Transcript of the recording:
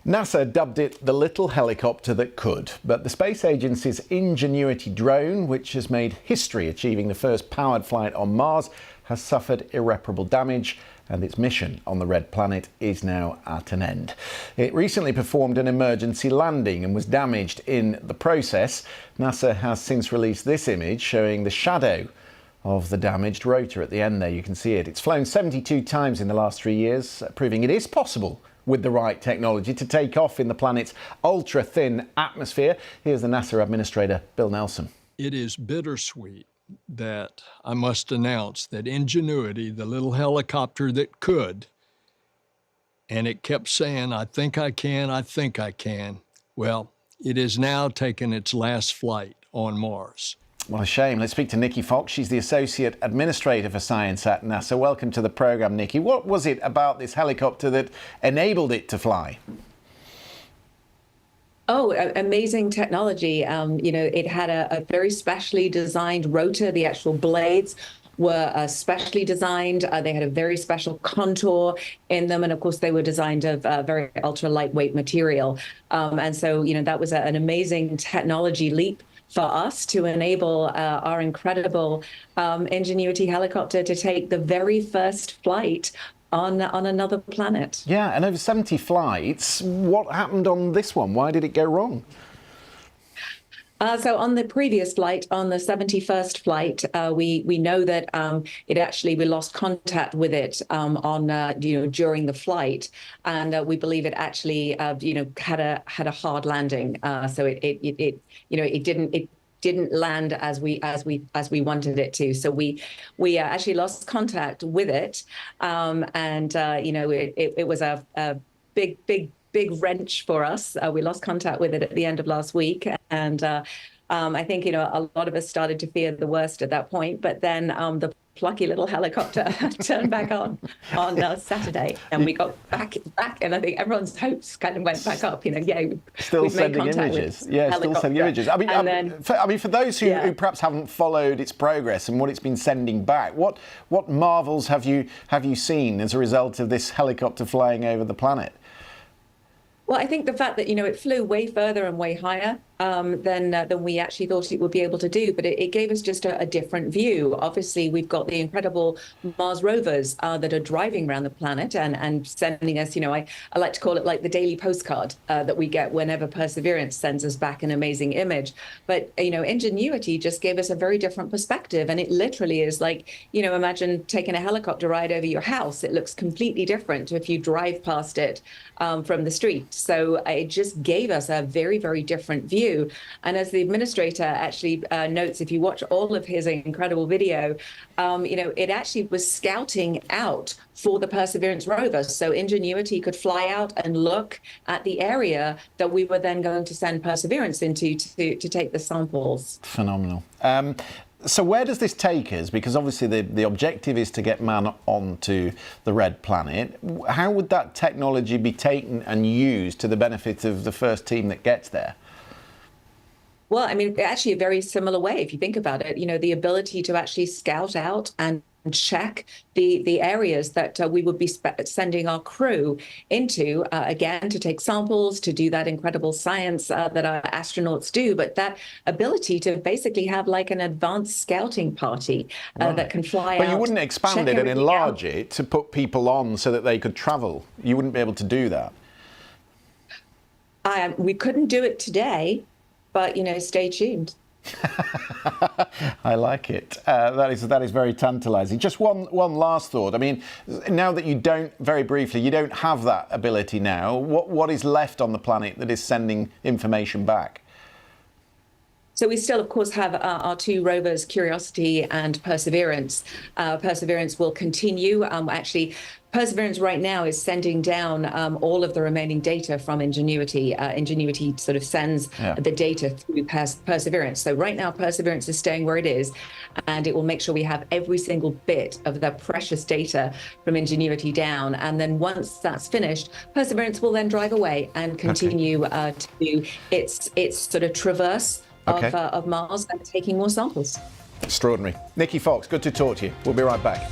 NASA dubbed it the little helicopter that could, but the space agency's Ingenuity drone, which has made history achieving the first powered flight on Mars, has suffered irreparable damage, and its mission on the red planet is now at an end. It recently performed an emergency landing and was damaged in the process. NASA has since released this image showing the shadow of the damaged rotor at the end there. You can see it. It's flown 72 times in the last 3 years, proving it is possible with the right technology to take off in the planet's ultra-thin atmosphere. Here's the NASA administrator, Bill Nelson. It is bittersweet that I must announce that Ingenuity, the little helicopter that could, and it kept saying, I think I can, I think I can. Well, it has now taken its last flight on Mars. What a shame. Let's speak to Nikki Fox. She's the Associate Administrator for Science at NASA. Welcome to the programme, Nikki. What was it about this helicopter that enabled it to fly? Oh, amazing technology. It had a very specially designed rotor. The actual blades were specially designed. They had a very special contour in them. And of course, they were designed of very ultra lightweight material. And so, that was an amazing technology leap for us to enable our incredible Ingenuity helicopter to take the very first flight on another planet. Yeah, and over 70 flights. What happened on this one? Why did it go wrong? So on the previous flight, on the 71st flight, we know that we lost contact with it during the flight, and we believe it actually had a hard landing. So it didn't land as we wanted it to. So we actually lost contact with it, it was a big wrench for us. We lost contact with it at the end of last week, and I think a lot of us started to fear the worst at that point. But then the plucky little helicopter turned back on Saturday, and we got back, and I think everyone's hopes kind of went back up. Still sending images. Yeah, still sending images. I mean, for those who perhaps haven't followed its progress and what it's been sending back, what marvels have you seen as a result of this helicopter flying over the planet? Well, I think the fact that, it flew way further and way higher than we actually thought it would be able to do, but it gave us just a different view. Obviously, we've got the incredible Mars rovers that are driving around the planet and sending us, I like to call it like the daily postcard that we get whenever Perseverance sends us back an amazing image. But, Ingenuity just gave us a very different perspective. And it literally is like, imagine taking a helicopter ride over your house. It looks completely different to if you drive past it from the street. So it just gave us a very, very different view. And as the administrator actually notes, if you watch all of his incredible video, it actually was scouting out for the Perseverance rover. So Ingenuity could fly out and look at the area that we were then going to send Perseverance into to take the samples. Phenomenal. So where does this take us? Because obviously the objective is to get man onto the red planet. How would that technology be taken and used to the benefit of the first team that gets there? Well, I mean, actually a very similar way, if you think about it, the ability to actually scout out and check the areas that we would be sending our crew into, again, to take samples, to do that incredible science that our astronauts do, but that ability to basically have like an advanced scouting party that can fly out. But you wouldn't expand it and enlarge it to put people on so that they could travel. You wouldn't be able to do that. We couldn't do it today, but, stay tuned. I like it. That is very tantalising. Just one last thought. I mean, now that you don't have that ability now, what is left on the planet that is sending information back? So we still, of course, have our two rovers, Curiosity and Perseverance. Perseverance will continue. Actually, Perseverance right now is sending down all of the remaining data from Ingenuity. Ingenuity sort of sends the data through Perseverance. So right now, Perseverance is staying where it is, and it will make sure we have every single bit of the precious data from Ingenuity down. And then once that's finished, Perseverance will then drive away and continue to its sort of traverse of Mars and taking more samples. Extraordinary. Nikki Fox, good to talk to you. We'll be right back.